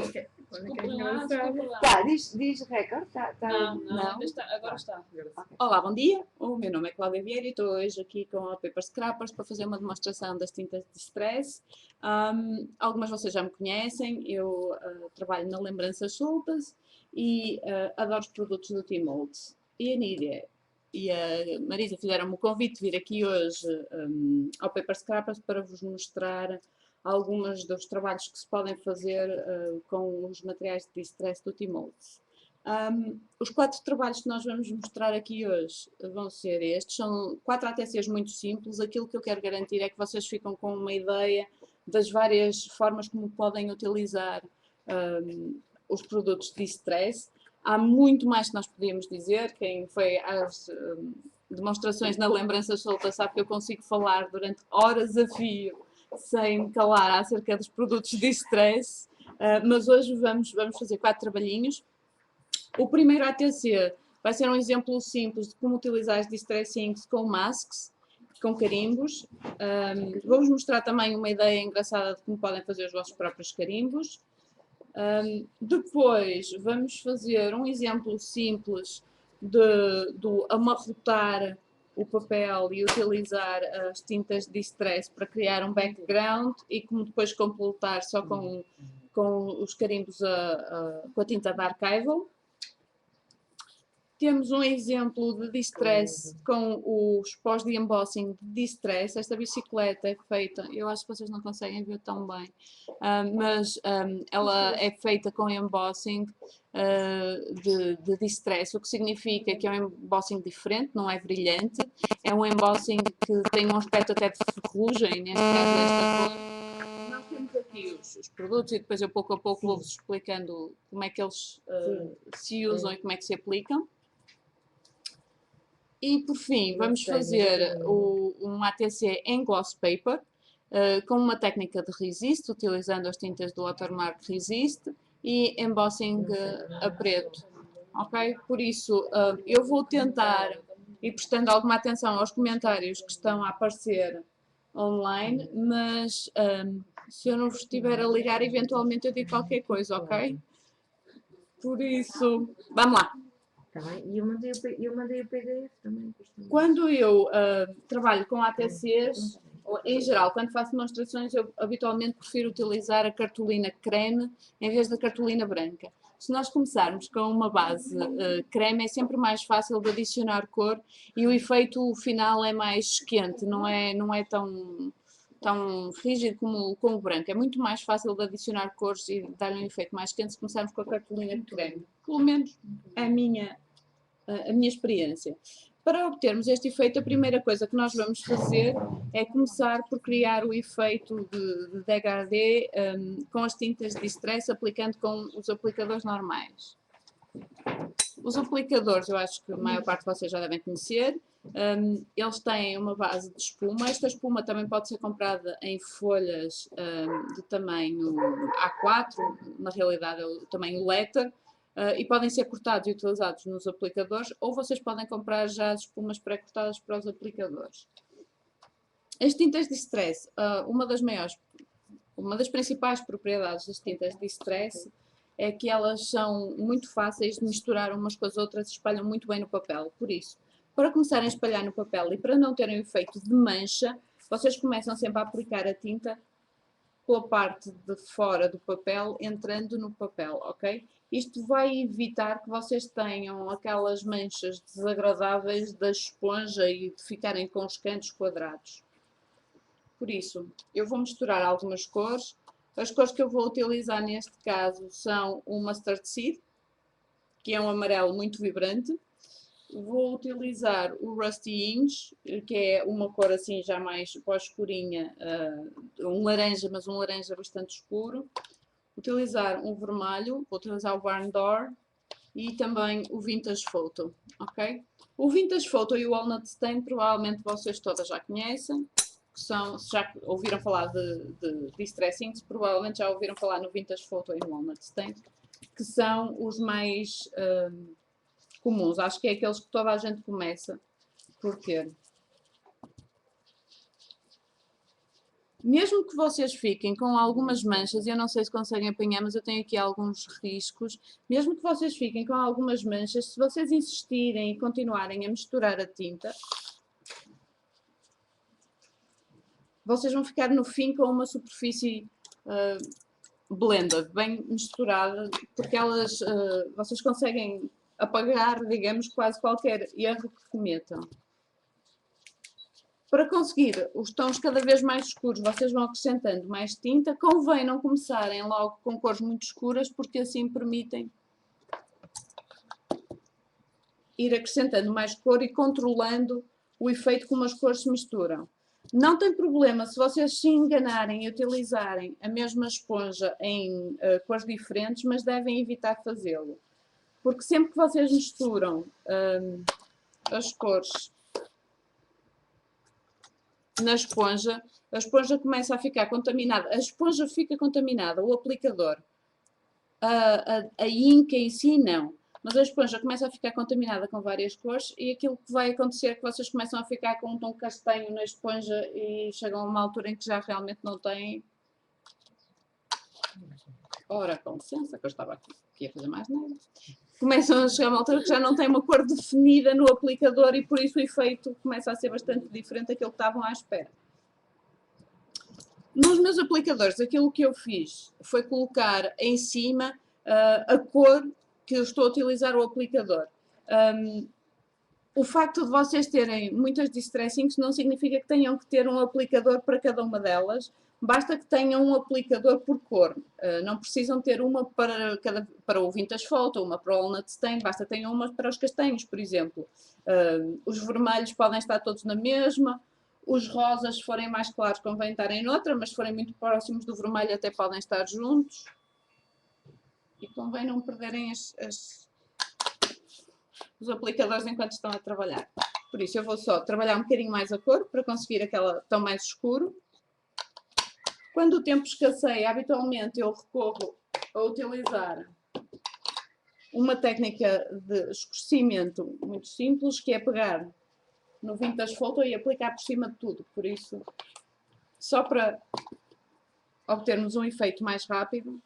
Desculpa lá, desculpa lá. Tá, diz recorde? Não, ainda está, agora está. Okay. Olá, bom dia. O meu nome é Cláudia Vieira e estou hoje aqui com a Paper Scrappers para fazer uma demonstração das tintas de stress. Algumas de vocês já me conhecem, eu trabalho na Lembranças Soltas e adoro os produtos do T-Molds. E a Nídia e a Marisa fizeram-me o convite de vir aqui hoje ao Paper Scrappers para vos mostrar alguns dos trabalhos que se podem fazer com os materiais de distress do T-Molds. Os 4 trabalhos que nós vamos mostrar aqui hoje vão ser estes. São 4 ATCs muito simples. Aquilo que eu quero garantir é que vocês ficam com uma ideia das várias formas como podem utilizar os produtos de distress. Há muito mais que nós podíamos dizer. Quem foi às demonstrações na Lembranças Soltas sabe que eu consigo falar durante horas a fio sem me calar acerca dos produtos de stress, mas hoje vamos fazer 4 trabalhinhos. O primeiro ATC vai ser um exemplo simples de como utilizar as Distress Inks com masks, com carimbos. Vou-vos mostrar também uma ideia engraçada de como podem fazer os vossos próprios carimbos. Depois vamos fazer um exemplo simples do amarrotar o papel e utilizar as tintas de distress para criar um background e como depois completar só com os carimbos com a tinta da Archival. Temos um exemplo de distress com os pós de embossing de distress. Esta bicicleta é feita, eu acho que vocês não conseguem ver tão bem, mas ela é feita com embossing de distress, o que significa que é um embossing diferente, não é brilhante, é um embossing que tem um aspecto até de ferrugem, neste caso desta cor. Nós temos aqui os produtos e depois eu pouco a pouco vou-vos explicando como é que eles se usam e como é que se aplicam. E por fim, vamos fazer um ATC em gloss paper, com uma técnica de resist, utilizando as tintas do Watermark Resist e embossing a preto. Ok? Por isso, eu vou tentar ir prestando alguma atenção aos comentários que estão a aparecer online, mas se eu não vos estiver a ligar, eventualmente eu digo qualquer coisa, ok? Por isso, vamos lá! Tá bem? E eu mandei o PDF também. Quando eu trabalho com ATCs, em geral, quando faço demonstrações, eu habitualmente prefiro utilizar a cartolina creme em vez da cartolina branca. Se nós começarmos com uma base creme, é sempre mais fácil de adicionar cor e o efeito final é mais quente, não é tão rígido como o branco. É muito mais fácil de adicionar cores e dar um efeito mais quente se começarmos com a cartolina creme. Pelo menos é a minha experiência. Para obtermos este efeito, a primeira coisa que nós vamos fazer é começar por criar o efeito de degradê com as tintas de distress, aplicando com os aplicadores normais. Os aplicadores, eu acho que a maior parte de vocês já devem conhecer. Eles têm uma base de espuma. Esta espuma também pode ser comprada em folhas de tamanho A4, na realidade é o tamanho letter, e podem ser cortados e utilizados nos aplicadores, ou vocês podem comprar já as espumas pré-cortadas para os aplicadores. As tintas de stress, uma das principais propriedades das tintas de stress é que elas são muito fáceis de misturar umas com as outras e espalham muito bem no papel. Por isso, para começarem a espalhar no papel e para não terem o efeito de mancha, vocês começam sempre a aplicar a tinta pela parte de fora do papel, entrando no papel, ok? Isto vai evitar que vocês tenham aquelas manchas desagradáveis da esponja e de ficarem com os cantos quadrados. Por isso, eu vou misturar algumas cores. As cores que eu vou utilizar neste caso são o Mustard Seed, que é um amarelo muito vibrante. Vou utilizar o Rusty Inch, que é uma cor assim já mais escurinha, um laranja, mas um laranja bastante escuro. Utilizar um vermelho, vou utilizar o Barn Door e também o Vintage Photo, ok? O Vintage Photo e o Walnut Stain provavelmente vocês todas já conhecem, que são, se já ouviram falar de Distress Inks, provavelmente já ouviram falar no Vintage Photo e no Walnut Stain, que são os mais comuns. Acho que é aqueles que toda a gente começa por ter. Mesmo que vocês fiquem com algumas manchas, eu não sei se conseguem apanhar, mas eu tenho aqui alguns riscos. Mesmo que vocês fiquem com algumas manchas, se vocês insistirem e continuarem a misturar a tinta, vocês vão ficar no fim com uma superfície blended, bem misturada, porque vocês conseguem apagar, digamos, quase qualquer erro que cometam. Para conseguir os tons cada vez mais escuros, vocês vão acrescentando mais tinta. Convém não começarem logo com cores muito escuras, porque assim permitem ir acrescentando mais cor e controlando o efeito como as cores se misturam. Não tem problema se vocês se enganarem e utilizarem a mesma esponja em cores diferentes, mas devem evitar fazê-lo. Porque sempre que vocês misturam as cores na esponja, a esponja começa a ficar contaminada. A esponja fica contaminada, o aplicador. A inca em si não. Mas a esponja começa a ficar contaminada com várias cores e aquilo que vai acontecer é que vocês começam a ficar com um tom castanho na esponja e chegam a uma altura em que já realmente não têm. Ora, com licença, que eu estava aqui a fazer mais nada. Começam a chegar a uma altura que já não têm uma cor definida no aplicador e por isso o efeito começa a ser bastante diferente daquilo que estavam à espera. Nos meus aplicadores, aquilo que eu fiz foi colocar em cima a cor que eu estou a utilizar o aplicador. O facto de vocês terem muitas distressings não significa que tenham que ter um aplicador para cada uma delas. Basta que tenham um aplicador por cor. Não precisam ter uma para o Vintage Photo, uma para o Walnut Stain, basta que tenham uma para os castanhos, por exemplo. Os vermelhos podem estar todos na mesma. Os rosas, se forem mais claros, convém estarem noutra, mas se forem muito próximos do vermelho até podem estar juntos. E convém não perderem os aplicadores enquanto estão a trabalhar. Por isso eu vou só trabalhar um bocadinho mais a cor para conseguir aquela tão mais escuro. Quando o tempo escasseia, habitualmente eu recorro a utilizar uma técnica de escurecimento muito simples, que é pegar no Vintage Photo e aplicar por cima de tudo. Por isso, só para obtermos um efeito mais rápido,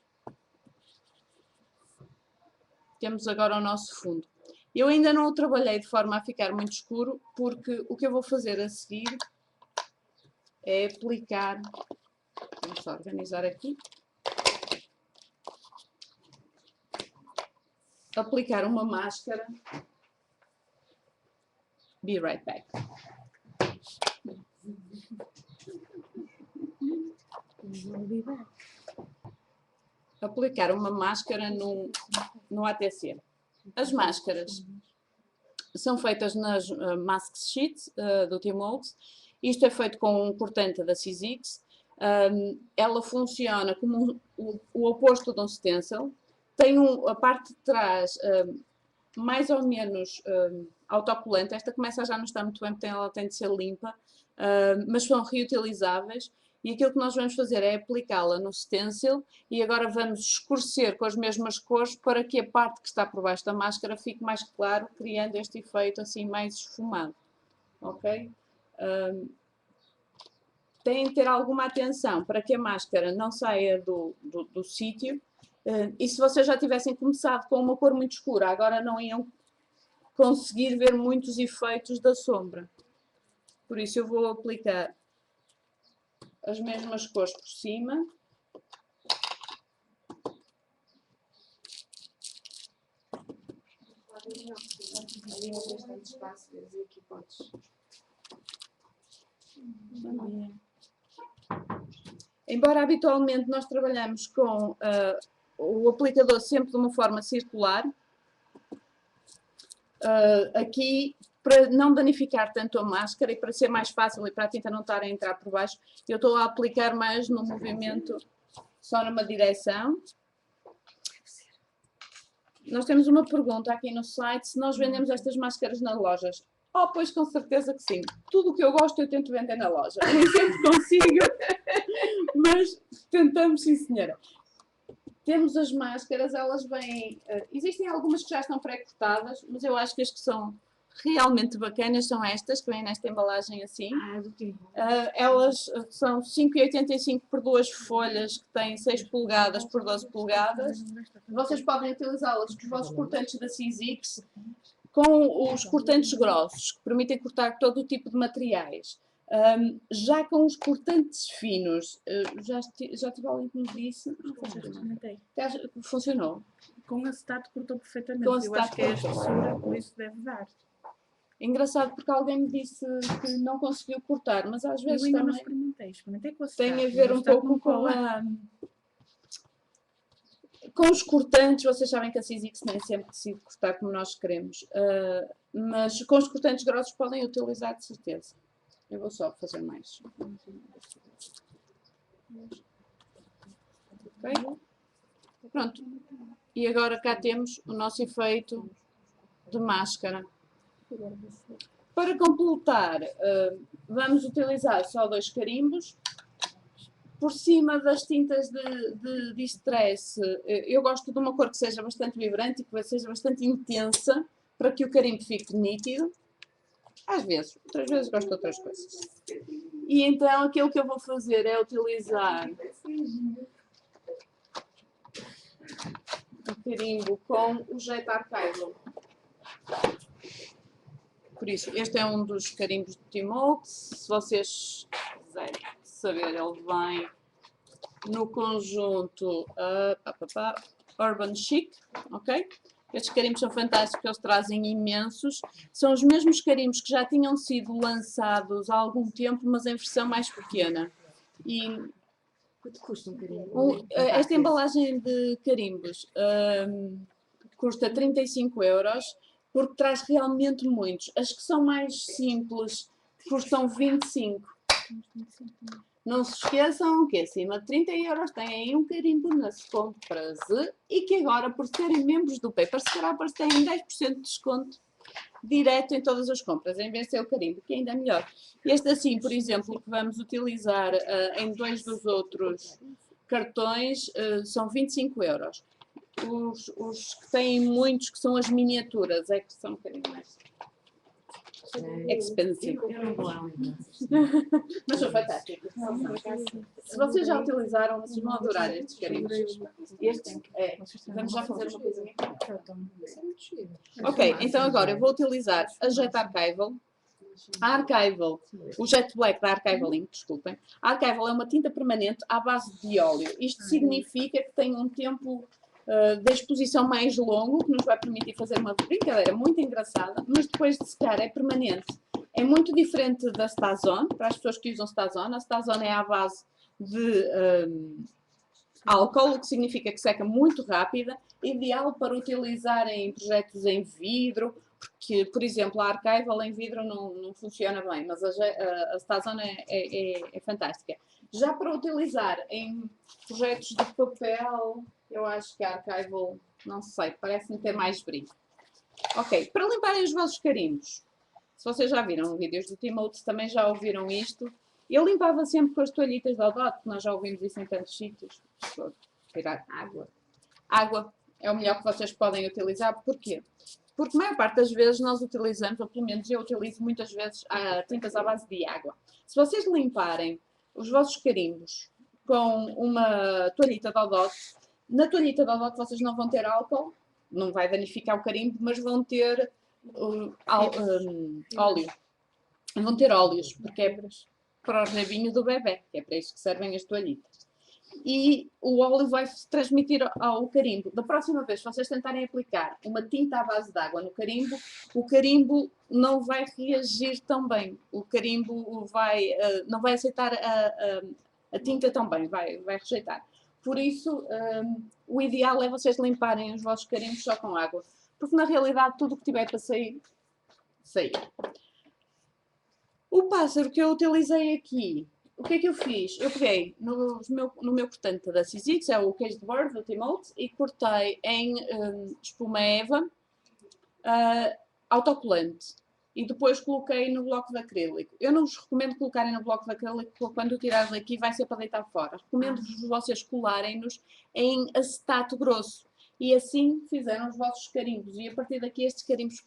temos agora o nosso fundo. Eu ainda não o trabalhei de forma a ficar muito escuro, porque o que eu vou fazer a seguir é aplicar... Vamos só organizar aqui. Aplicar uma máscara. Be right back. Aplicar uma máscara no ATC. As máscaras são feitas nas Mask Sheets do T-Mox. Isto é feito com um cortante da Sizzix. Ela funciona como o oposto de um stencil. Tem a parte de trás mais ou menos autocolante. Esta começa já não estar muito bem porque ela tem de ser limpa, mas são reutilizáveis. E aquilo que nós vamos fazer é aplicá-la no stencil e agora vamos escurecer com as mesmas cores para que a parte que está por baixo da máscara fique mais claro, criando este efeito assim mais esfumado. Ok? Têm de ter alguma atenção para que a máscara não saia do sítio. E se vocês já tivessem começado com uma cor muito escura, agora não iam conseguir ver muitos efeitos da sombra. Por isso eu vou aplicar as mesmas cores por cima. Ali não tens tanto espaço, aqui podes. Embora habitualmente nós trabalhamos com o aplicador sempre de uma forma circular, aqui, para não danificar tanto a máscara e para ser mais fácil e para a tinta não estar a entrar por baixo, eu estou a aplicar mais no movimento, só numa direção. Nós temos uma pergunta aqui no site, se nós vendemos estas máscaras nas lojas. Oh, pois com certeza que sim. Tudo o que eu gosto eu tento vender na loja. Nem sempre consigo, mas tentamos, sim senhora. Temos as máscaras, elas vêm... existem algumas que já estão pré-cortadas, mas eu acho que as que são realmente bacanas são estas, que vêm nesta embalagem assim. Do quê? Elas são 5,85 por 2 folhas, que têm 6 polegadas por 12 polegadas. Vocês podem utilizá-las com os vossos cortantes da Sizzix, com os cortantes grossos, que permitem cortar todo o tipo de materiais. Já com os cortantes finos, já tive alguém que me disse, funcionou. Com acetato cortou perfeitamente. Com Eu acho acetato que é a cortou. espessura, por isso deve dar. Engraçado porque alguém me disse que não conseguiu cortar, mas às Eu vezes ainda não também experimentei com acetato. tem a ver um pouco com os cortantes. Vocês sabem que a Sizzix nem sempre decide cortar como nós queremos, mas com os cortantes grossos podem utilizar de certeza. Eu vou só fazer mais. Ok? Pronto. E agora cá temos o nosso efeito de máscara. Para completar, vamos utilizar só 2 carimbos. Por cima das tintas de distress, eu gosto de uma cor que seja bastante vibrante e que seja bastante intensa, para que o carimbo fique nítido. Às vezes, outras vezes gosto de outras coisas. E então aquilo que eu vou fazer é utilizar o carimbo com o Jet Archival. Por isso, este é um dos carimbos do Timote. Se vocês quiserem saber, ele vem no conjunto Urban Chic, ok? Estes carimbos são fantásticos, eles trazem imensos. São os mesmos carimbos que já tinham sido lançados há algum tempo, mas em versão mais pequena. E Quanto custa um carimbo? esta embalagem de carimbos custa 35 €, porque traz realmente muitos. As que são mais simples custam 25. Não se esqueçam que acima de 30 € têm aí um carimbo nas compras e que agora, por serem membros do Paper Scrappers, têm 10% de desconto direto em todas as compras, em vez de ser o carimbo, que ainda é melhor. Este assim, por exemplo, que vamos utilizar em 2 dos outros cartões, são 25 €. Os que têm muitos, que são as miniaturas, é que são um bocadinho mais expensive. Eu não vou lá. Mas são fantásticos. Se vocês já utilizaram, vocês vão adorar estes carimbos. Estes, vamos já fazer uma coisinha. Ok, então agora eu vou utilizar a Jet Archival. A Archival, o Jet Black da Archival Ink, desculpem. A Archival é uma tinta permanente à base de óleo. Isto significa que tem um tempo de exposição mais longo, que nos vai permitir fazer uma brincadeira muito engraçada, mas depois de secar é permanente. É muito diferente da Stazone, para as pessoas que usam Stazone. A Stazone é à base de álcool, o que significa que seca muito rápida, ideal para utilizar em projetos em vidro, porque, por exemplo, a Archival em vidro não funciona bem, mas a Stazone é fantástica. Já para utilizar em projetos de papel, eu acho que a Archival, não sei, parece-me ter mais brilho. Ok, para limparem os vossos carimbos, se vocês já viram vídeos do Timote, também já ouviram isto. Eu limpava sempre com as toalhitas de Odot, nós já ouvimos isso em tantos sítios. Vou tirar água. Água é o melhor que vocês podem utilizar. Porquê? Porque a maior parte das vezes nós utilizamos, ou pelo menos eu utilizo muitas vezes, tintas à base de água. Se vocês limparem os vossos carimbos com uma toalhita de Odot, na toalhita de Odot vocês não vão ter álcool, não vai danificar o carimbo, mas vão ter óleo. Vão ter óleos, porque é para o rabinho do bebê, que é para isso que servem as toalhitas. E o óleo vai se transmitir ao carimbo. Da próxima vez, se vocês tentarem aplicar uma tinta à base de água no carimbo, o carimbo não vai reagir tão bem. O carimbo não vai aceitar a tinta tão bem, vai rejeitar. Por isso, o ideal é vocês limparem os vossos carimbos só com água. Porque, na realidade, tudo o que tiver para sair, sair. O pássaro que eu utilizei aqui, o que é que eu fiz? Eu peguei no meu cortante da Sizzix, é o Caged Bird do Timote, e cortei em espuma Eva autocolante. E depois coloquei no bloco de acrílico. Eu não vos recomendo colocarem no bloco de acrílico, porque quando o tirarem daqui vai ser para deitar fora. Recomendo-vos vocês colarem-nos em acetato grosso. E assim fizeram os vossos carimbos. E a partir daqui estes carimbos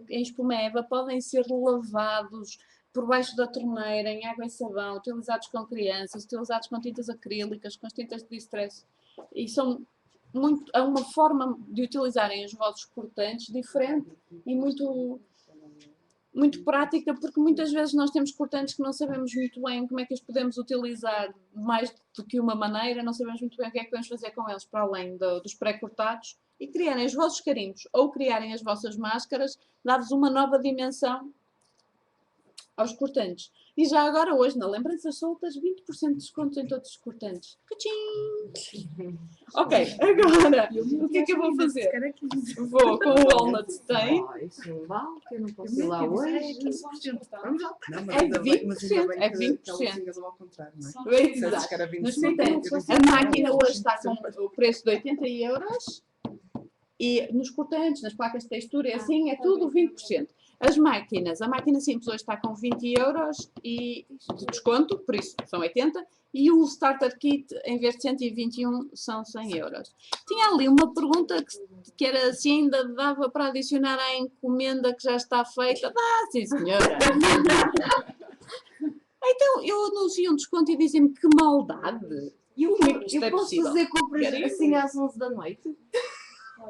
em espuma Eva podem ser lavados por baixo da torneira, em água e sabão, utilizados com crianças, utilizados com tintas acrílicas, com tintas de distress. E é uma forma de utilizarem os vossos cortantes diferente e muito prática, porque muitas vezes nós temos cortantes que não sabemos muito bem como é que os podemos utilizar mais do que uma maneira, não sabemos muito bem o que é que podemos fazer com eles para além dos pré-cortados, e criarem os vossos carimbos ou criarem as vossas máscaras, dá-vos uma nova dimensão aos cortantes. E já agora hoje, na Lembranças Soltas, 20% de desconto em todos os cortantes. Cachim! Ok, agora, o que é que eu vou fazer? Vou com o Walnut Stain. Isso não vale, que eu não posso ir lá hoje. Vamos lá. É 20%, é 20%. Exato. Nos cortantes, a máquina hoje está com o preço de 80 euros e nos cortantes, nas placas de textura e assim, é tudo 20%. As máquinas, a máquina simples hoje está com 20 euros de desconto, por isso são 80, e o Starter Kit, em vez de 121, são 100 euros. Tinha ali uma pergunta que era se ainda dava para adicionar à encomenda que já está feita. Dá, sim senhora. Então, eu anuncio um desconto e dizem-me que maldade. Eu Isto é posso possível. fazer compras assim às 11 da noite?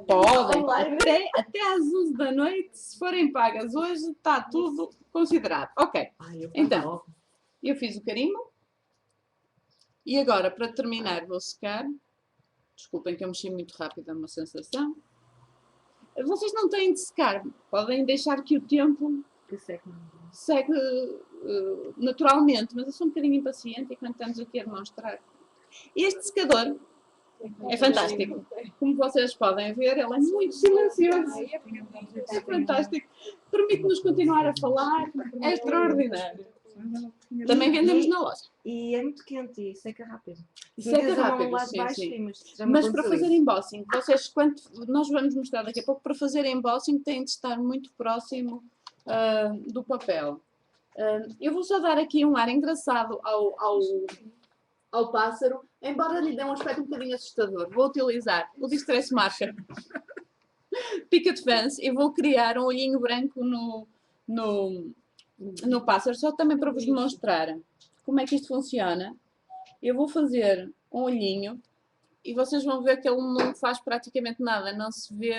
Podem, Online. até às 11 da noite, se forem pagas hoje, está tudo considerado. Ok, então, eu fiz o carimbo. E agora, para terminar, vou secar. Desculpem que eu mexi muito rápido, é uma sensação. Vocês não têm de secar, podem deixar que o tempo segue naturalmente, mas eu sou um bocadinho impaciente enquanto estamos aqui a demonstrar. Este secador é fantástico. Como vocês podem ver, ele é muito silencioso. É fantástico. Permite-nos continuar a falar. É extraordinário. Também vendemos na loja. E é muito quente e seca rápido. Seca rápido, sim. Mas para fazer embossing, vocês, nós vamos mostrar daqui a pouco, para fazer embossing têm de estar muito próximo do papel. Eu vou só dar aqui um ar engraçado ao pássaro, embora lhe dê um aspecto um bocadinho assustador. Vou utilizar o Distress Marker Picket Fence e vou criar um olhinho branco no pássaro, só também para vos mostrar como é que isto funciona. Eu vou fazer um olhinho e vocês vão ver que ele não faz praticamente nada, não se vê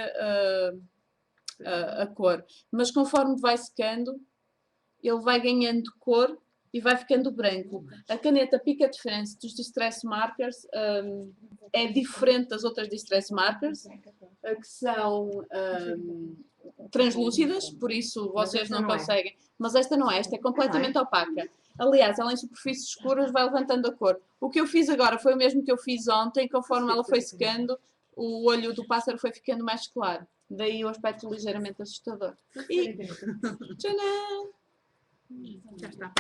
a cor. Mas conforme vai secando, ele vai ganhando cor e vai ficando branco. A caneta Picket Fence dos Distress Markers é diferente das outras Distress Markers, que são translúcidas, por isso vocês não conseguem. Mas esta não é, esta é completamente opaca. Aliás, ela em superfícies escuras vai levantando a cor. O que eu fiz agora foi o mesmo que eu fiz ontem, conforme ela foi secando, o olho do pássaro foi ficando mais claro. Daí o aspecto ligeiramente assustador. E... tcharam! Já está.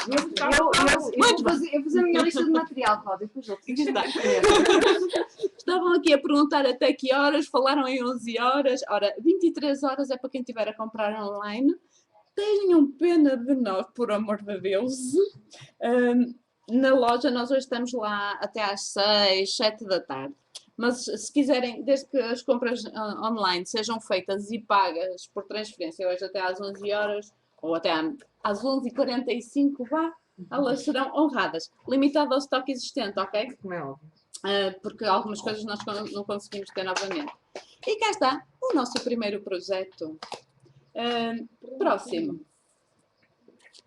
Eu vou fazer a minha lista de material, Cláudia, depois eu Estavam aqui a perguntar até que horas, falaram em 11 horas. Ora, 23 horas é para quem estiver a comprar online. Tenham pena de nós, por amor de Deus. Na loja, nós hoje estamos lá até às 6, 7 da tarde. Mas se quiserem, desde que as compras online sejam feitas e pagas por transferência hoje até às 11 horas, ou até às 11h45, vá, elas serão honradas. Limitado ao estoque existente, ok? Como é óbvio. Porque algumas coisas nós não conseguimos ter novamente. E cá está o nosso primeiro projeto. Próximo.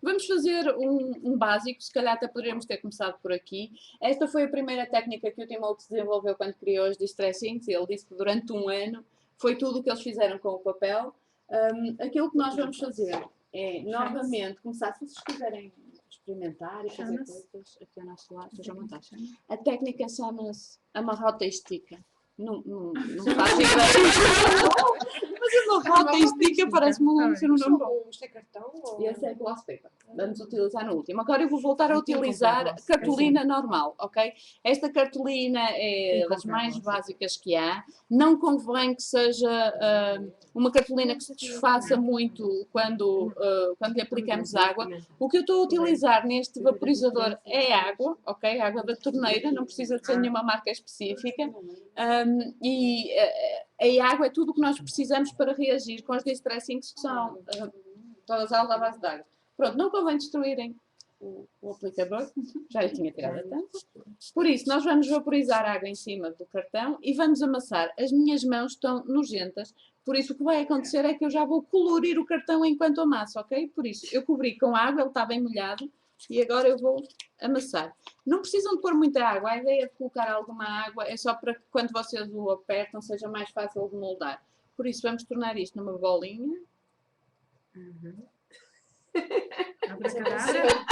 Vamos fazer um básico, se calhar até poderíamos ter começado por aqui. Esta foi a primeira técnica que o Timothy desenvolveu quando criou os Distress Inks. Ele disse que durante um ano foi tudo o que eles fizeram com o papel. Aquilo que nós vamos fazer é, novamente, começar, se vocês quiserem experimentar e fazer coisas aqui ao nosso lado, sejam à vontade. A técnica chama-se amarrota e estica. Não faço ideia. Mas fazer uma rota e estica, parece-me ser um nome bom. Isto é cartão? Ou... E esse é gloss paper. Vamos utilizar no último. Agora eu vou voltar a utilizar a cartolina normal, ok? Esta cartolina é das mais básicas que há. Não convém que seja uma cartolina que se desfaça muito quando lhe aplicamos água. O que eu estou a utilizar neste vaporizador é água, ok? Água da torneira, não precisa de ser nenhuma marca específica. A água é tudo o que nós precisamos para reagir com as distressings, que são todas elas à base de água. Pronto, não convém destruírem o aplicador, já lhe tinha tirado a tampa. Por isso, nós vamos vaporizar água em cima do cartão e vamos amassar. As minhas mãos estão nojentas, por isso o que vai acontecer é que eu já vou colorir o cartão enquanto amasso, ok? Por isso, eu cobri com água, ele está bem molhado e agora eu vou amassar. Não precisam de pôr muita água, a ideia de colocar alguma água é só para que quando vocês o apertam seja mais fácil de moldar. Por isso, vamos tornar isto numa bolinha. Abracadabra.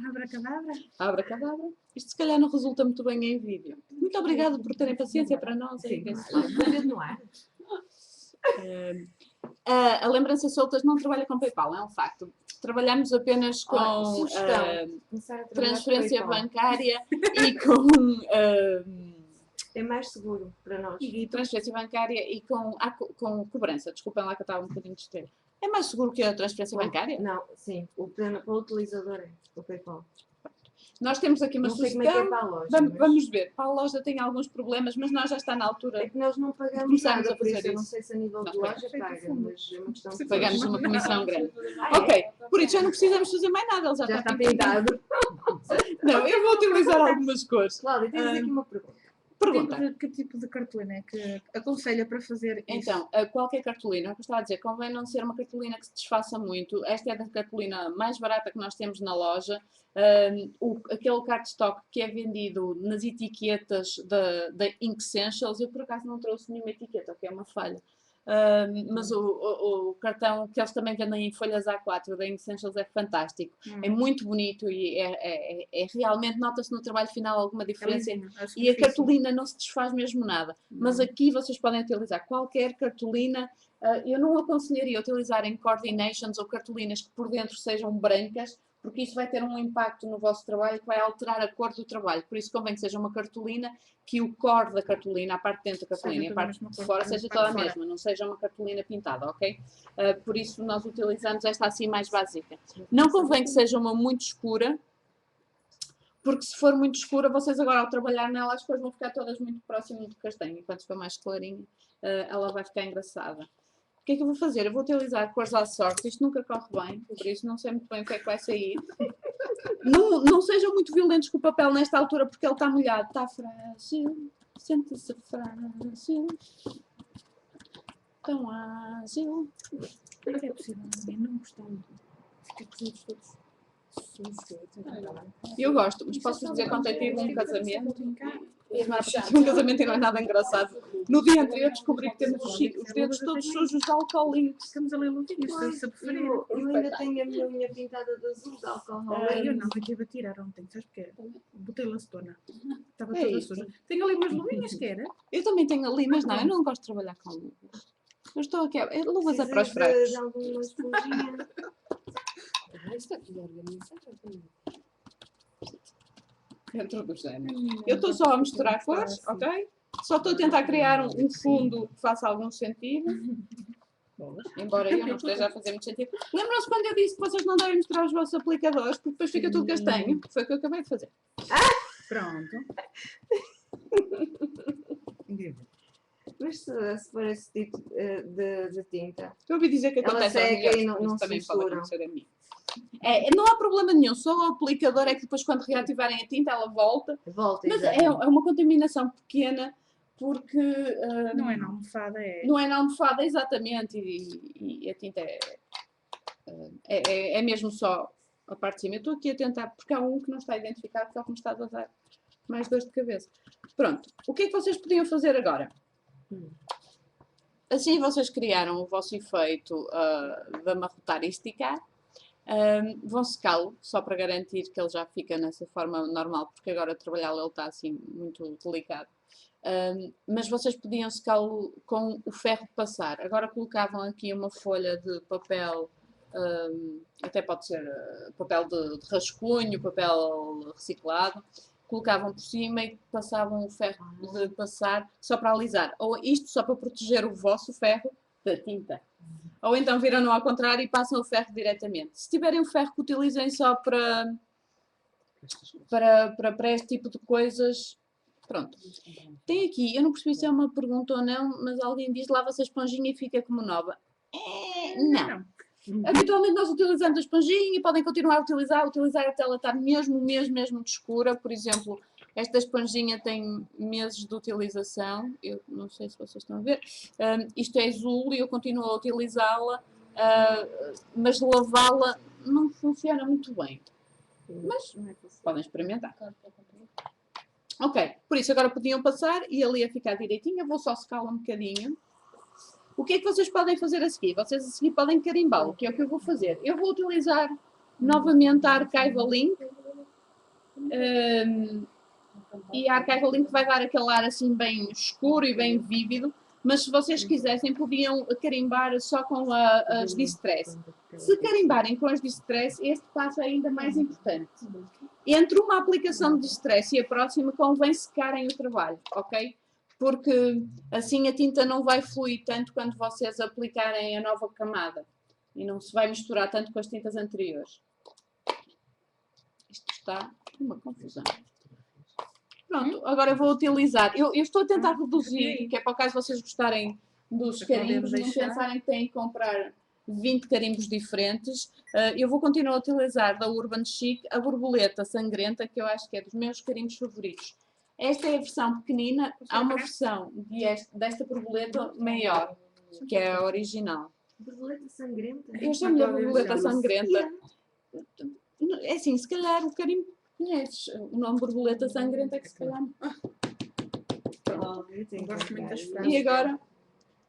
Abracadabra. Abracadabra. Isto se calhar não resulta muito bem em vídeo. Muito obrigada por terem paciência para nós. Sim, desse mas lado. no ar. A lembrança soltas não trabalha com PayPal, é um facto. Trabalhamos apenas com Começar a trabalhar transferência com PayPal. bancária e com É mais seguro para nós. transferência bancária e com cobrança. Desculpem lá que eu estava um bocadinho distraída. É mais seguro que a transferência bancária? Não, sim. Para o utilizador é o PayPal. Nós temos aqui uma Não sei como é que é sugestão. para a loja. Vamos ver. Para a loja tem alguns problemas, mas nós já está na altura. É que nós não pagamos Começamos nada, a por fazer isso eu não isso. sei se a nível de Nós loja paga, mas é uma questão de... Pagamos uma comissão grande. Ah, é? Ok, por isso já não precisamos fazer mais nada, ele já Já está está pintado. Não, eu vou utilizar algumas cores. Cláudia, tens aqui uma pergunta. Pergunta. Que tipo de cartolina é que aconselha para fazer isso? Então, qualquer cartolina, o que eu estava a dizer, convém não ser uma cartolina que se desfaça muito. Esta é a cartolina mais barata que nós temos na loja. Aquele cardstock que é vendido nas etiquetas da Ink Essentials, eu por acaso não trouxe nenhuma etiqueta, o que é uma falha. Mas o cartão que eles também vendem em folhas A4 da Ink Essentials é fantástico. É muito bonito e é realmente, nota-se no trabalho final alguma diferença. E a cartolina não se desfaz mesmo nada. Mas aqui vocês podem utilizar qualquer cartolina. Eu não aconselharia utilizar em coordinations ou cartolinas que por dentro sejam brancas, porque isso vai ter um impacto no vosso trabalho que vai alterar a cor do trabalho. Por isso convém que seja uma cartolina que o core da cartolina, a parte de dentro da cartolina e a parte de fora, seja toda a mesma, não seja uma cartolina pintada, ok? Por isso nós utilizamos esta assim mais básica. Não convém que seja uma muito escura, porque se for muito escura, vocês agora ao trabalhar nela as cores vão ficar todas muito próximas do castanho, enquanto for mais clarinha, ela vai ficar engraçada. O que é que eu vou fazer? Eu vou utilizar cores à sorte, isto nunca corre bem, por isso não sei muito bem o que é que vai sair. Não sejam muito violentos com o papel nesta altura, porque ele está molhado. Está frágil, sente-se frágil, tão ágil. Como é que é possível alguém não gostar de todos? Eu gosto, mas posso dizer quando eu tive um casamento, e semana passada tive um casamento e não é nada engraçado. No dia anterior descobri que temos os dedos todos sujos de alcoolinho. Estamos ali lutinhas, se preferir. Eu ainda tenho a minha unha pintada de azul de álcool. Eu não, eu tive a tirar ontem, sabes porquê? Botei lacetona. Estava É toda isto. suja. Tenho ali umas luvinhas que era. Eu também tenho ali, mas não, eu não gosto de trabalhar com luvas. Eu estou aqui, luvas é para os fracos. De alguma esponjinha. Isto aqui é organizado. Dentro do género. Eu estou só a misturar cores, ok? Só estou a tentar criar um fundo que faça algum sentido. Embora eu não esteja a fazer muito sentido. Lembram-se quando eu disse que vocês não devem misturar os vossos aplicadores, porque depois fica tudo castanho? Foi o que eu acabei de fazer. Pronto. Mas se for esse tipo de tinta, Eu ouvi dizer que ela acontece às seca mulheres, e mas não também se pode misturam. acontecer a mim. Não há problema nenhum, só o aplicador é que depois quando reativarem a tinta ela volta. Volta, Mas exato. é uma contaminação pequena porque Não é na almofada, é. não é na almofada exatamente e a tinta é mesmo só a parte de cima. Eu estou aqui a tentar, porque há um que não está identificado, que é o que me está a dar mais dor de cabeça. Pronto, o que é que vocês podiam fazer agora? Assim vocês criaram o vosso efeito de amarrotar e esticar. Vão secá-lo, só para garantir que ele já fica nessa forma normal, porque agora trabalhá-lo ele está assim muito delicado. Mas vocês podiam secá-lo com o ferro de passar. Agora colocavam aqui uma folha de papel, até pode ser papel de rascunho, papel reciclado, colocavam por cima e passavam o ferro de passar só para alisar. Ou isto só para proteger o vosso ferro da tinta. Ou então viram-no ao contrário e passam o ferro diretamente. Se tiverem o ferro que utilizem só para este tipo de coisas, pronto. Tem aqui, eu não percebi se é uma pergunta ou não, mas alguém diz lava-se a esponjinha e fica como nova. Não. Habitualmente nós utilizamos a esponjinha e podem continuar a utilizar até ela estar mesmo de escura. Por exemplo, esta esponjinha tem meses de utilização, eu não sei se vocês estão a ver. Isto é azul e eu continuo a utilizá-la, mas lavá-la não funciona muito bem. Mas podem experimentar. Ok, por isso agora podiam passar e ali a ficar direitinha. Vou só secá-la um bocadinho. O que é que vocês podem fazer a seguir? Vocês a seguir podem carimbá-lo, que é o que eu vou fazer. Eu vou utilizar novamente a Archival Ink. E a Archival Ink vai dar aquele ar assim bem escuro e bem vívido. Mas se vocês quisessem, podiam carimbar só com as Distress. Se carimbarem com as Distress, este passo é ainda mais importante. Entre uma aplicação de Distress e a próxima, convém secarem o trabalho, ok? Porque assim a tinta não vai fluir tanto quando vocês aplicarem a nova camada. E não se vai misturar tanto com as tintas anteriores. Isto está uma confusão. Pronto, agora eu vou utilizar. Eu estou a tentar reduzir, que é para o caso vocês gostarem dos carimbos, não pensarem que têm que comprar 20 carimbos diferentes. Eu vou continuar a utilizar da Urban Chic a borboleta sangrenta, que eu acho que é dos meus carimbos favoritos. Esta é a versão pequenina, há uma versão desta borboleta maior, que é a original. Borboleta sangrenta? Eu chamo-lhe a borboleta sangrenta. É assim, se calhar o carimbo conheces. O nome borboleta sangrenta é que se calhar não. Gosto muito das E frases. agora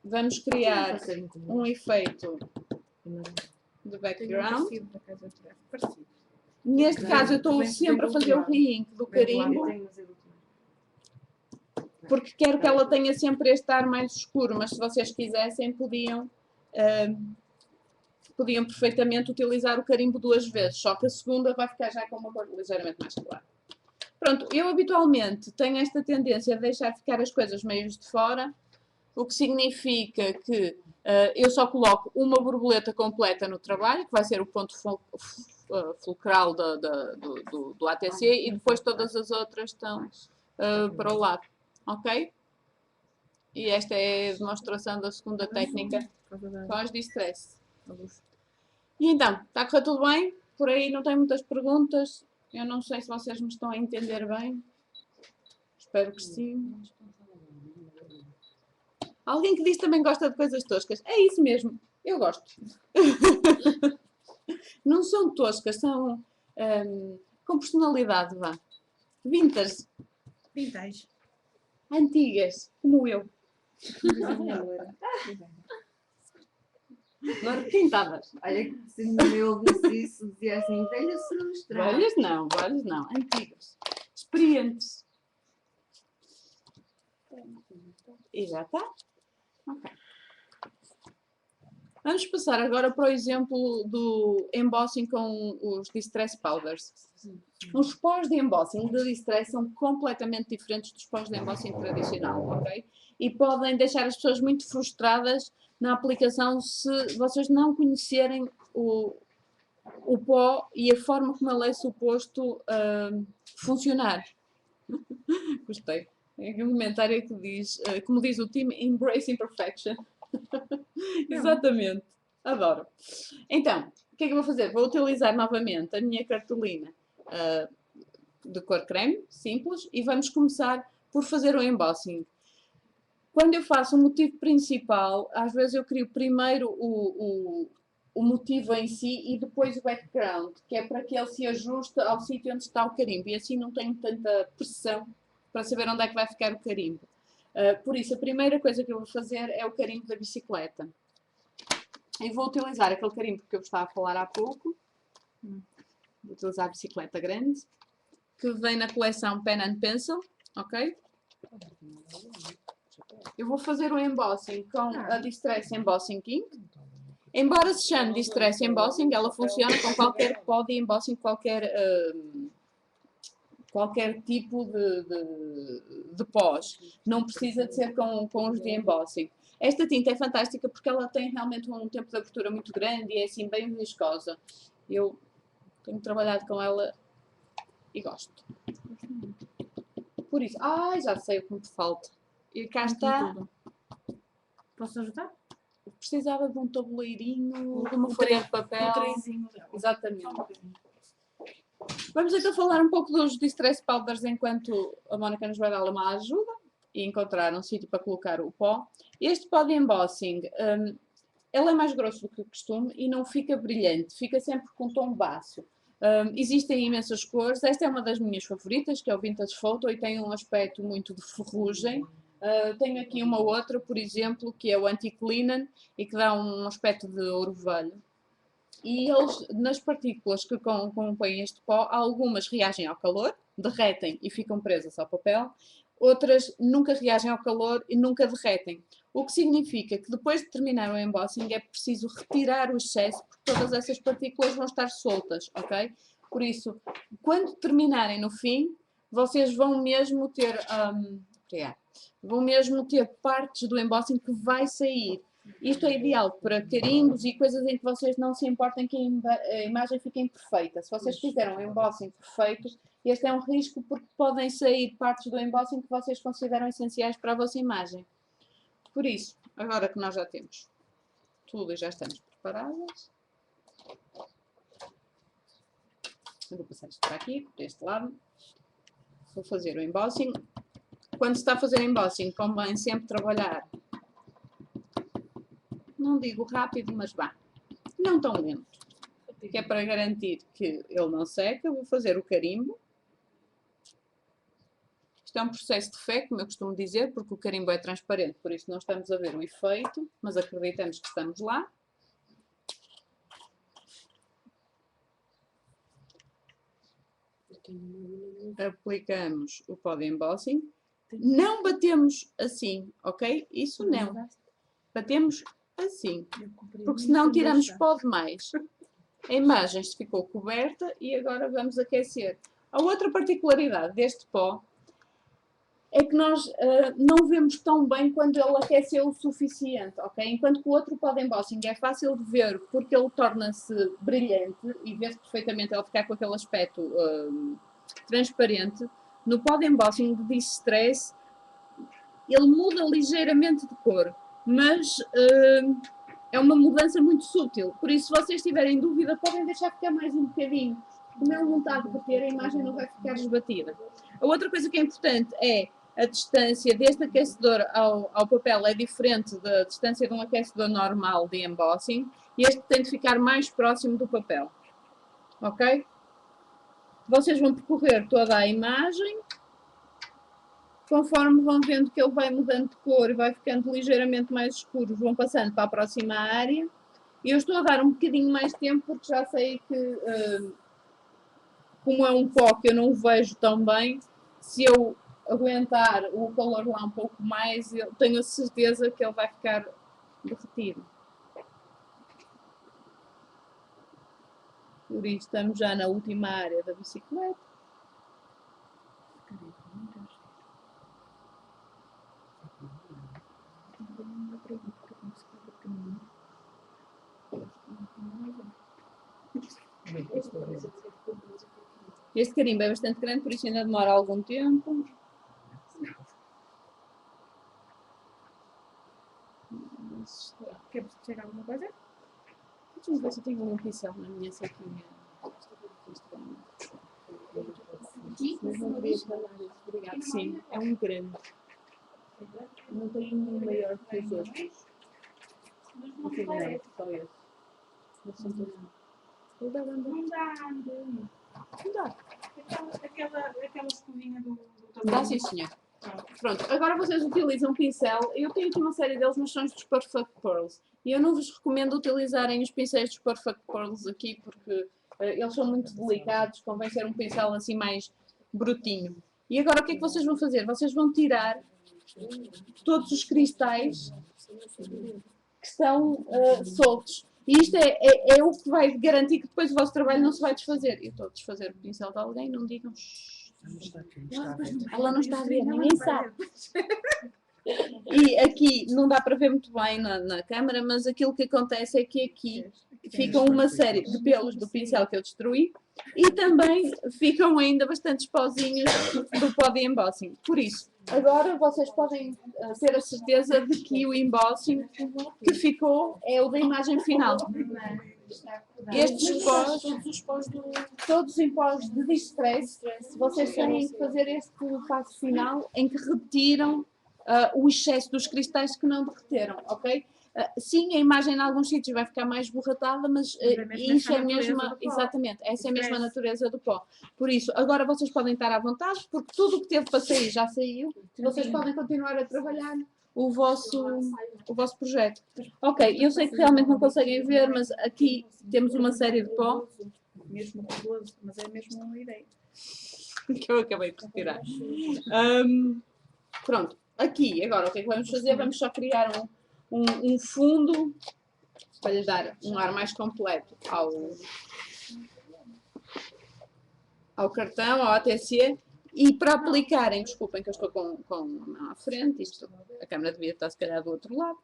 vamos criar um efeito de Tem um background. parecido, por acaso, parecido. Neste caso eu estou Bem- sempre bem a fazer o calculado. re-ink do carimbo, porque quero que ela tenha sempre este ar mais escuro, mas se vocês quisessem podiam perfeitamente utilizar o carimbo 2 vezes, só que a segunda vai ficar já com uma cor ligeiramente mais clara. Pronto, eu habitualmente tenho esta tendência a deixar ficar as coisas meio de fora, o que significa que eu só coloco uma borboleta completa no trabalho, que vai ser o ponto fulcral do ATC, e depois todas as outras estão para o lado, ok? E esta é a demonstração da segunda técnica com as Distress. E então, está a correr tudo bem? Por aí não tem muitas perguntas. Eu não sei se vocês me estão a entender bem. Espero que sim. Alguém que diz também gosta de coisas toscas. É isso mesmo, eu gosto. Não são toscas, são com personalidade, vá. Vintage, Vintage. antigas, como eu. Não repintavas. Olha que se eu ouvisse isso, dizia assim, velha frustra. Velhas não, antigas. Experientes. E já está? Ok. Vamos passar agora para o exemplo do embossing com os Distress Powders. Os pós de embossing de Distress são completamente diferentes dos pós de embossing tradicional, ok? E podem deixar as pessoas muito frustradas na aplicação se vocês não conhecerem o pó e a forma como ele é suposto funcionar. Gostei. Tem aqui um comentário que diz, como diz o time, Embrace Imperfection. Exatamente. Adoro. Então, o que é que eu vou fazer? Vou utilizar novamente a minha cartolina de cor creme, simples, e vamos começar por fazer o embossing. Quando eu faço o motivo principal, às vezes eu crio primeiro o motivo em si e depois o background, que é para que ele se ajuste ao sítio onde está o carimbo, e assim não tenho tanta pressão para saber onde é que vai ficar o carimbo. Por isso, a primeira coisa que eu vou fazer é o carimbo da bicicleta. Eu vou utilizar aquele carimbo que eu estava a falar há pouco. Vou utilizar a bicicleta grande, que vem na coleção Pen and Pencil, ok? Eu vou fazer o embossing com a Distress Embossing Ink. Embora se chame Distress Embossing, ela funciona com qualquer pó de embossing, qualquer tipo de pós. Não precisa de ser com os de embossing. Esta tinta é fantástica porque ela tem realmente um tempo de abertura muito grande e é assim bem viscosa. Eu tenho trabalhado com ela e gosto. Por isso, já sei o que me falta. E cá está. Posso ajudar? Precisava de um tabuleirinho, de uma folha de papel. O trezinho dela. Exatamente. Só um bocadinho. Vamos então falar um pouco dos Distress Powders enquanto a Mónica nos vai dar uma ajuda e encontrar um sítio para colocar o pó. Este pó de embossing, ele é mais grosso do que o costume e não fica brilhante, fica sempre com um tom baço. Existem imensas cores, esta é uma das minhas favoritas, que é o Vintage Photo e tem um aspecto muito de ferrugem. Tenho aqui uma outra, por exemplo, que é o Antique Linen e que dá um aspecto de ouro velho. E eles, nas partículas que compõem este pó, algumas reagem ao calor, derretem e ficam presas ao papel. Outras nunca reagem ao calor e nunca derretem. O que significa que depois de terminar o embossing é preciso retirar o excesso, porque todas essas partículas vão estar soltas, ok? Por isso, quando terminarem no fim, vocês vão mesmo ter, partes do embossing que vai sair. Isto é ideal para carimbos e coisas em que vocês não se importem que a imagem fique imperfeita. Se vocês fizeram um embossing perfeito, este é um risco porque podem sair partes do embossing que vocês consideram essenciais para a vossa imagem. Por isso, agora que nós já temos tudo e já estamos preparadas, eu vou passar isto para aqui, para este lado. Vou fazer o embossing. Quando se está a fazer embossing, convém sempre trabalhar, não digo rápido, mas vá, não tão lento, que é para garantir que ele não seca. Eu vou fazer o carimbo. Isto é um processo de fé, como eu costumo dizer, porque o carimbo é transparente, por isso não estamos a ver o efeito, mas acreditamos que estamos lá. Aplicamos o pó de embossing. Não batemos assim, ok? Isso não. Batemos assim, porque senão tiramos pó demais. A imagem ficou coberta e agora vamos aquecer. A outra particularidade deste pó é que nós não vemos tão bem quando ele aqueceu o suficiente, ok? Enquanto que o outro pó de embossing é fácil de ver porque ele torna-se brilhante e vê-se perfeitamente ele ficar com aquele aspecto transparente. No pó de embossing de Distress, ele muda ligeiramente de cor, mas é uma mudança muito sutil. Por isso, se vocês tiverem dúvida, podem deixar ficar mais um bocadinho. Como é vontade de bater, a imagem não vai ficar desbatida. A outra coisa que é importante é a distância deste aquecedor ao papel é diferente da distância de um aquecedor normal de embossing. E este tem de ficar mais próximo do papel. Ok? Vocês vão percorrer toda a imagem. Conforme vão vendo que ele vai mudando de cor e vai ficando ligeiramente mais escuro, vão passando para a próxima área. E eu estou a dar um bocadinho mais de tempo porque já sei que, como é um pó que eu não vejo tão bem, se eu aguentar o calor lá um pouco mais, eu tenho a certeza que ele vai ficar derretido. Por isso estamos já na última área da bicicleta. Este carimbo é bastante grande, por isso ainda demora algum tempo. Quer tirar alguma coisa? Deixa-me ver se eu tenho um pincel na minha saquinha. Mas não queria falar isso. Obrigada. Sim, é um grande. Não tenho nenhum maior que os outros. Não tem nada, só esse. Mas são todos. Não dá, não dá. Aquela escovinha do Dá sim, senhor. Pronto, agora vocês utilizam um pincel. Eu tenho aqui uma série deles, mas são os dos Perfect Pearls. E eu não vos recomendo utilizarem os pincéis dos Perfect Pearls aqui, porque eles são muito delicados, convém ser um pincel assim mais brutinho. E agora o que é que vocês vão fazer? Vocês vão tirar todos os cristais que estão soltos. E isto é o que vai garantir que depois o vosso trabalho não se vai desfazer. Eu estou a desfazer o pincel de alguém, não digam. Ela não está a ver, ninguém sabe. E aqui não dá para ver muito bem na câmera, mas aquilo que acontece é que aqui ficam uma série de pelos do pincel que eu destruí e também ficam ainda bastantes pozinhos do pó de embossing. Por isso, agora vocês podem ter a certeza de que o embossing que ficou é o da imagem final. Estes pós, todos em pós de distress, vocês têm que fazer este passo final em que retiram o excesso dos cristais que não derreteram, ok? Sim, a imagem em alguns sítios vai ficar mais borratada, mas isso é mesmo, exatamente, essa é mesmo a natureza do pó. Por isso, agora vocês podem estar à vontade, porque tudo o que teve para sair já saiu, vocês podem continuar a trabalhar o vosso projeto. Ok, eu sei que realmente não conseguem ver, mas aqui temos uma série de pó. Mesmo perigoso, mas é mesmo uma ideia. Que eu acabei de retirar. Pronto, aqui, agora o que é que vamos fazer? Vamos só criar um fundo para lhe dar um ar mais completo ao cartão, ao ATC, e para aplicarem, desculpem que eu estou com a mão à frente, a câmera devia estar se calhar do outro lado,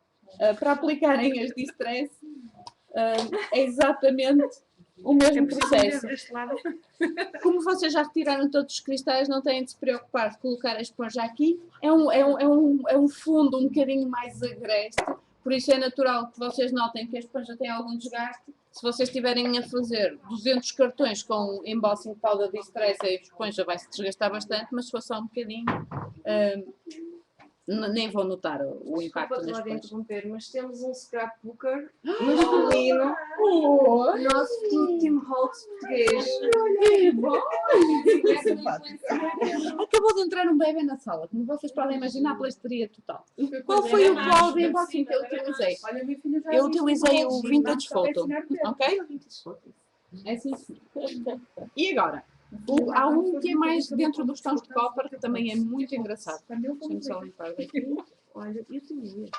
para aplicarem as distress é exatamente o mesmo processo. Como vocês já retiraram todos os cristais, não têm de se preocupar de colocar a esponja aqui. É um fundo um bocadinho mais agreste, por isso é natural que vocês notem que a esponja tem algum desgaste. Se vocês estiverem a fazer 200 cartões com embossing powder de distress, a esponja vai se desgastar bastante, mas se for só um bocadinho, nem vão notar o impacto na esponja. Interromper, mas temos um scrapbooker masculino, o nosso Tim Holtz português. Acabou de entrar um bebê na sala, como vocês podem imaginar, pela histeria total. Qual foi o pó de embossing que eu utilizei? Eu utilizei o Vintage Photo, ok? É assim. E agora? Há um que é mais dentro dos tons de copper, que também é muito engraçado. Deixa-me só limpar daqui. Olha, eu tenho este.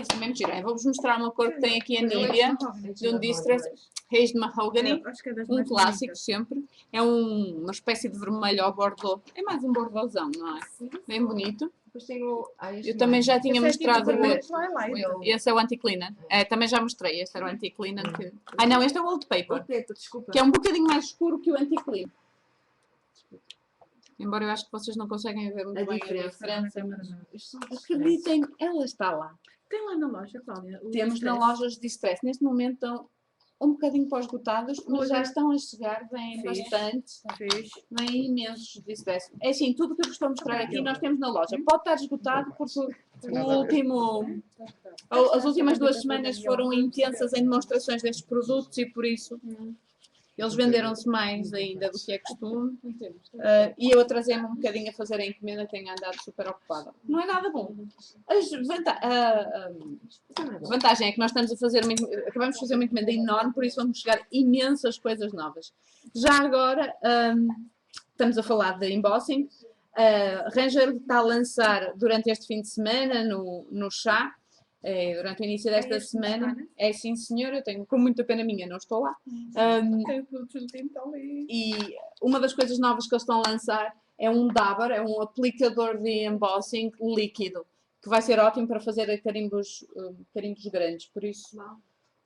Isso é mesmo giro. Eu vou-vos mostrar uma cor que tem aqui a Nívea, de um Distress Reis de Mahogany, um clássico sempre. É uma espécie de vermelho ao bordô. É mais um bordôzão, não é? Bem bonito. Eu também já tinha mostrado o outro. Esse é o anti-cleaner. Também já mostrei. Este era o anti-cleaner. Não, este é o Old Paper. Que é um bocadinho mais escuro que o anti-cleaner. Embora eu acho que vocês não conseguem ver muito bem a diferença. Acreditem, ela está lá. Tem lá na loja, Cláudia? Temos na loja os Distress. Neste momento estão um bocadinho pós-esgotados, mas já estão a chegar, vêm bastantes, vêm imensos Distress. É assim, tudo o que eu vos estou a mostrar aqui nós temos na loja. Pode estar esgotado porque as últimas 2 semanas foram intensas em demonstrações destes produtos e por isso eles venderam-se mais ainda do que é costume. E eu atrasei-me um bocadinho a fazer a encomenda, tenho andado super ocupada. Não é nada bom. A vantagem é que nós estamos acabamos de fazer uma encomenda enorme, por isso vamos chegar imensas coisas novas. Já agora, estamos a falar de embossing. Ranger está a lançar durante este fim de semana no chá. Durante o início desta semana. É sim, senhor, eu tenho com muita pena minha, não estou lá. E uma das coisas novas que eles estão a lançar é um Dabber, é um aplicador de embossing líquido, que vai ser ótimo para fazer carimbos grandes. Por isso,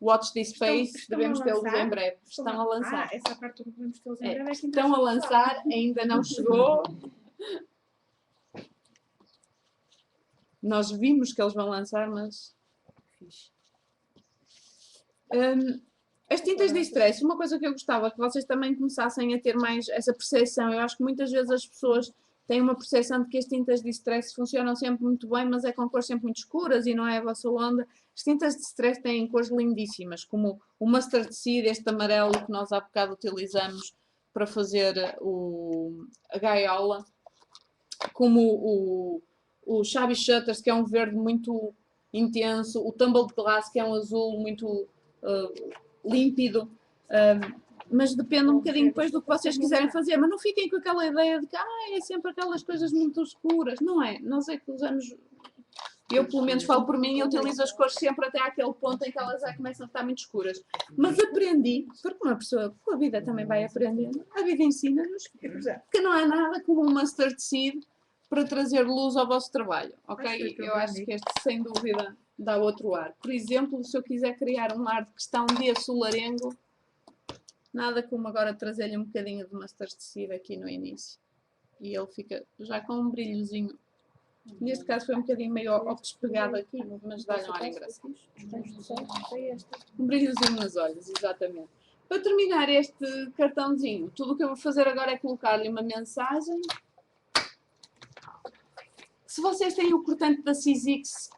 watch this space, devemos tê-los em breve. Estão a lançar. Essa parte do que devemos tê-los em breve é que estão a lançar, ainda não chegou. Nós vimos que eles vão lançar, mas... as tintas de distress, uma coisa que eu gostava que vocês também começassem a ter mais essa percepção. Eu acho que muitas vezes as pessoas têm uma percepção de que as tintas de distress funcionam sempre muito bem, mas é com cores sempre muito escuras e não é a vossa onda. As tintas de distress têm cores lindíssimas, como o Mustard Seed, este amarelo que nós há bocado utilizamos para fazer a gaiola, como o Shabby Shutters, que é um verde muito intenso, o Tumbled Glass, que é um azul muito límpido. mas depende um bocadinho depois do que vocês quiserem fazer. Mas não fiquem com aquela ideia de que é sempre aquelas coisas muito escuras. Não é. Nós é que usamos. Eu, pelo menos, falo por mim, eu utilizo as cores sempre até àquele ponto em que elas já começam a ficar muito escuras. Mas aprendi, porque uma pessoa com a vida também vai aprendendo, a vida ensina-nos que não há nada como um mustard seed para trazer luz ao vosso trabalho, ok? Eu acho que este, sem dúvida, dá outro ar. Por exemplo, se eu quiser criar um ar de que está um dia solarengo, nada como agora trazer-lhe um bocadinho de mustard seed aqui no início. E ele fica já com um brilhozinho. Neste caso foi um bocadinho meio ao despegado aqui, mas dá-lhe um ar engraçado. Um brilhozinho nos olhos, exatamente. Para terminar este cartãozinho, tudo o que eu vou fazer agora é colocar-lhe uma mensagem. Se vocês têm o cortante da Sizzix,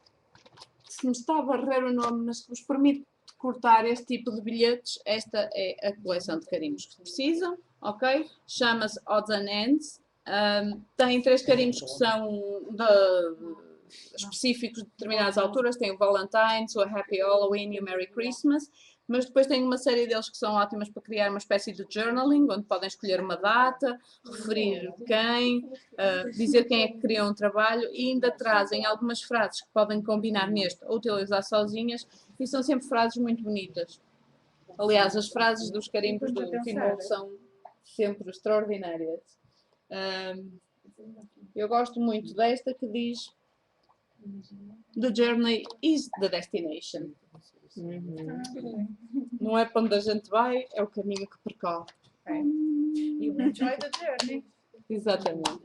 se me está a barrer o nome, mas que vos permite cortar este tipo de bilhetes, esta é a coleção de carimbos que precisam, ok? Chama-se Odds and Ends. Tem 3 carimbos que são específicos de determinadas alturas. Tem o Valentine's, o Happy Halloween e o Merry Christmas. Mas depois tem uma série deles que são ótimas para criar uma espécie de journaling, onde podem escolher uma data, referir quem, dizer quem é que criou um trabalho e ainda trazem algumas frases que podem combinar neste ou utilizar sozinhas e são sempre frases muito bonitas. Aliás, as frases dos carimbos do Timor são sempre extraordinárias. Eu gosto muito desta que diz The journey is the destination. Não é para onde a gente vai, é o caminho que percorre. You enjoy the journey. Exatamente.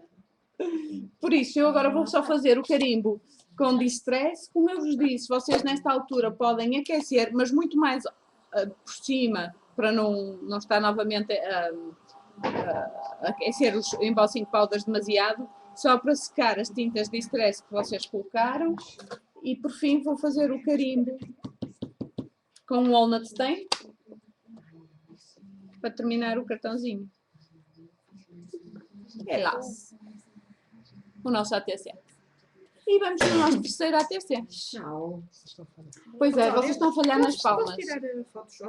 Por isso, eu agora vou só fazer o carimbo com distress. Como eu vos disse, vocês nesta altura podem aquecer, mas muito mais por cima, para não estar novamente a aquecer os embossing powders demasiado, só para secar as tintas de distress que vocês colocaram. E por fim vou fazer o carimbo com um walnut stain para terminar o cartãozinho. É lá o nosso ATC. E vamos para o nosso terceiro ATC. Tchau. Pois é, vocês estão a falhar nas palmas. Posso tirar fotos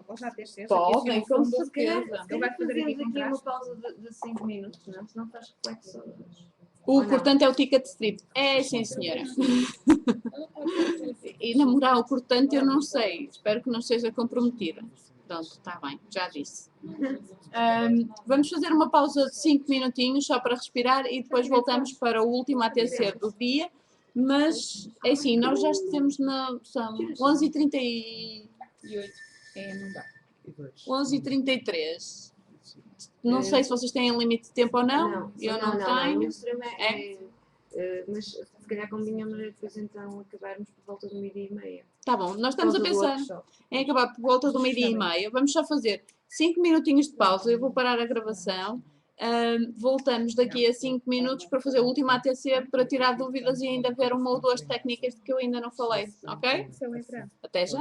aos ATCs? Podem, com Se calhar certeza. ele vai fazer aqui Fazemos aqui uma contraste. pausa de 5 minutos, não? Senão faz reflexões. O cortante é o ticket strip. É, sim, senhora. E namorar o cortante eu não sei. Espero que não seja comprometida. Pronto, está bem, já disse. Vamos fazer uma pausa de 5 minutinhos só para respirar e depois voltamos para o último ATC do dia. Mas, é assim, nós já estamos são 11h38. Não dá. 11h33. Não sei se vocês têm limite de tempo ou não. Eu não tenho. O extremo mas se calhar combinamos depois então acabarmos por volta do 12h30. Tá bom, nós estamos a pensar em acabar por volta do 12h30. Vamos só fazer 5 minutinhos de pausa. Eu vou parar a gravação. Voltamos daqui a 5 minutos para fazer o último ATC para tirar dúvidas e ainda ver uma ou duas técnicas que eu ainda não falei. Ok? Até já!